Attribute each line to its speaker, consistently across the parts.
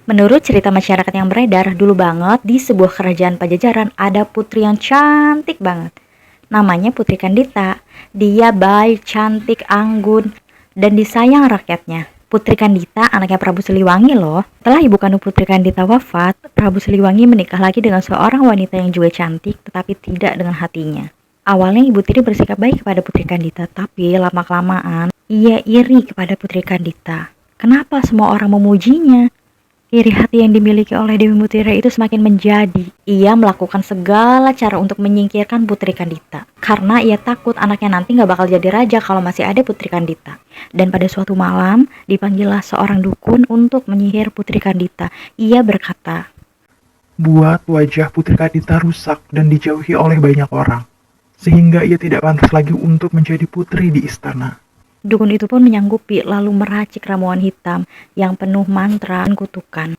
Speaker 1: Menurut cerita masyarakat yang beredar, dulu banget di sebuah kerajaan Pajajaran ada putri yang cantik banget. Namanya Putri Kandita. Dia baik, cantik, anggun, dan disayang rakyatnya. Putri Kandita anaknya Prabu Siliwangi loh. Setelah ibu kandung Putri Kandita wafat, Prabu Siliwangi menikah lagi dengan seorang wanita yang juga cantik tetapi tidak dengan hatinya. Awalnya ibu tiri bersikap baik kepada Putri Kandita, tapi lama-kelamaan ia iri kepada Putri Kandita. Kenapa semua orang memujinya? Iri hati yang dimiliki oleh Dewi Mutiara itu semakin menjadi. Ia melakukan segala cara untuk menyingkirkan Putri Kandita. Karena ia takut anaknya nanti gak bakal jadi raja kalau masih ada Putri Kandita. Dan pada suatu malam, dipanggillah seorang dukun untuk menyihir Putri Kandita. Ia berkata,
Speaker 2: Buat wajah Putri Kandita rusak dan dijauhi oleh banyak orang, sehingga ia tidak pantas lagi untuk menjadi putri di istana.
Speaker 1: dukun itu pun menyanggupi lalu meracik ramuan hitam yang penuh mantra dan kutukan.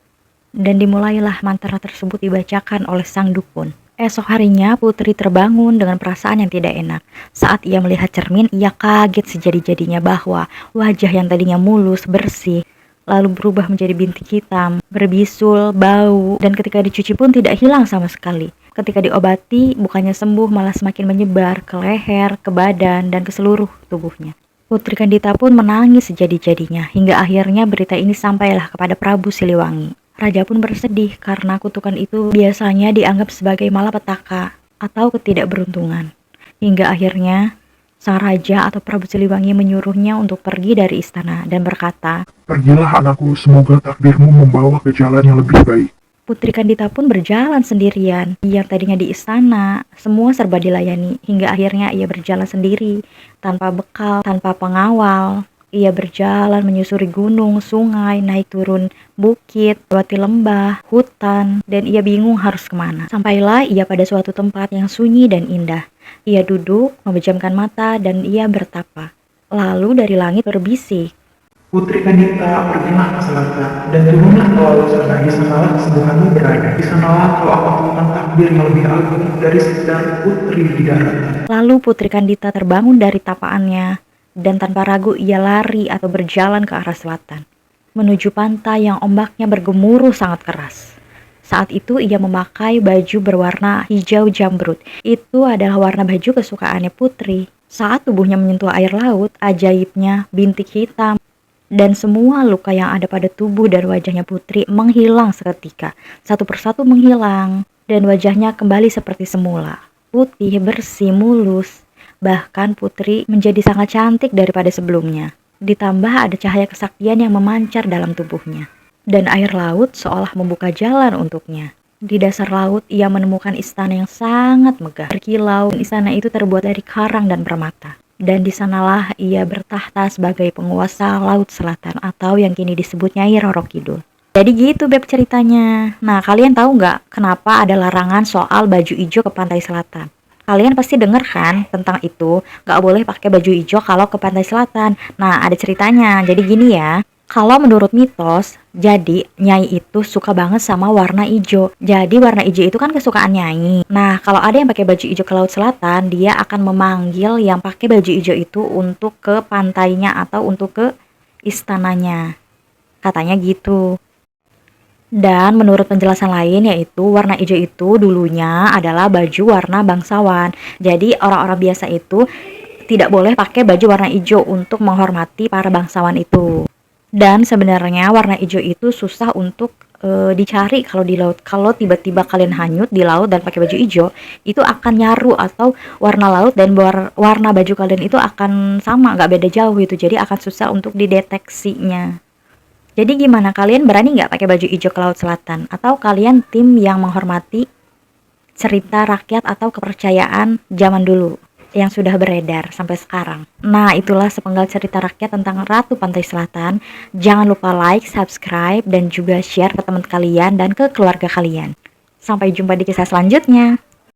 Speaker 1: Dan dimulailah mantra tersebut dibacakan oleh sang dukun. Esok harinya Putri terbangun dengan perasaan yang tidak enak. Saat ia melihat cermin, ia kaget sejadi-jadinya bahwa wajah yang tadinya mulus, bersih, lalu berubah menjadi bintik hitam, berbisul, bau, dan ketika dicuci pun tidak hilang sama sekali. Ketika diobati, bukannya sembuh malah semakin menyebar ke leher, ke badan, dan ke seluruh tubuhnya. Putri Kandita pun menangis sejadi-jadinya, hingga akhirnya berita ini sampailah kepada Prabu Siliwangi. Raja pun bersedih karena kutukan itu biasanya dianggap sebagai malapetaka atau ketidakberuntungan. Hingga akhirnya, sang raja atau Prabu Siliwangi menyuruhnya untuk pergi dari istana dan berkata,
Speaker 2: Pergilah anakku, semoga takdirmu membawa ke jalan yang lebih baik.
Speaker 1: Putri Kandita pun berjalan sendirian. Yang tadinya di istana, semua serba dilayani. Hingga akhirnya ia berjalan sendiri, tanpa bekal, tanpa pengawal. Ia berjalan menyusuri gunung, sungai, naik turun bukit, lewati lembah, hutan, dan ia bingung harus kemana. Sampailah ia pada suatu tempat yang sunyi dan indah. Ia duduk, memejamkan mata, dan ia bertapa. Lalu dari langit berbisik,
Speaker 2: Putri Kandita, pergilah ke selatan dan turunlah ke laut sana. Di sanalah kesembuhanmu berada. Di sanalah kau akan menemukan takdir yang lebih agung dari sekedar putri di darat.
Speaker 1: Lalu Putri Kandita terbangun dari tapaannya, dan tanpa ragu ia lari atau berjalan ke arah selatan, menuju pantai yang ombaknya bergemuruh sangat keras. Saat itu ia memakai baju berwarna hijau jamrud. Itu adalah warna baju kesukaannya Putri. Saat tubuhnya menyentuh air laut, ajaibnya bintik hitam dan semua luka yang ada pada tubuh dan wajahnya Putri menghilang seketika. Satu persatu menghilang, dan wajahnya kembali seperti semula. Putih, bersih, mulus. Bahkan Putri menjadi sangat cantik daripada sebelumnya. Ditambah ada cahaya kesaktian yang memancar dalam tubuhnya. Dan air laut seolah membuka jalan untuknya. Di dasar laut ia menemukan istana yang sangat megah, berkilau. Istana itu terbuat dari karang dan permata. Dan di sanalah ia bertahta sebagai penguasa Laut Selatan atau yang kini disebut Nyai Roro Kidul. Jadi gitu beb ceritanya. Nah, kalian tahu nggak kenapa ada larangan soal baju hijau ke pantai selatan? Kalian pasti denger kan tentang itu, nggak boleh pakai baju hijau kalau ke pantai selatan. Nah, ada ceritanya. Jadi gini ya. Kalau menurut mitos, jadi Nyai itu suka banget sama warna hijau. Jadi warna hijau itu kan kesukaan Nyai. Nah, kalau ada yang pakai baju hijau ke Laut Selatan, dia akan memanggil yang pakai baju hijau itu untuk ke pantainya atau untuk ke istananya. Katanya gitu. Dan menurut penjelasan lain yaitu warna hijau itu dulunya adalah baju warna bangsawan. Jadi orang-orang biasa itu tidak boleh pakai baju warna hijau untuk menghormati para bangsawan itu. Dan sebenarnya warna hijau itu susah untuk dicari kalau di laut. Kalau tiba-tiba kalian hanyut di laut dan pakai baju hijau, itu akan nyaru atau warna laut dan warna baju kalian itu akan sama, nggak beda jauh itu. Jadi akan susah untuk dideteksinya. Jadi gimana, kalian berani nggak pakai baju hijau ke Laut Selatan? Atau kalian tim yang menghormati cerita rakyat atau kepercayaan zaman dulu yang sudah beredar sampai sekarang? Nah, itulah sepenggal cerita rakyat tentang Ratu Pantai Selatan. Jangan lupa like, subscribe, dan juga share ke teman kalian dan ke keluarga kalian. Sampai jumpa di kisah selanjutnya.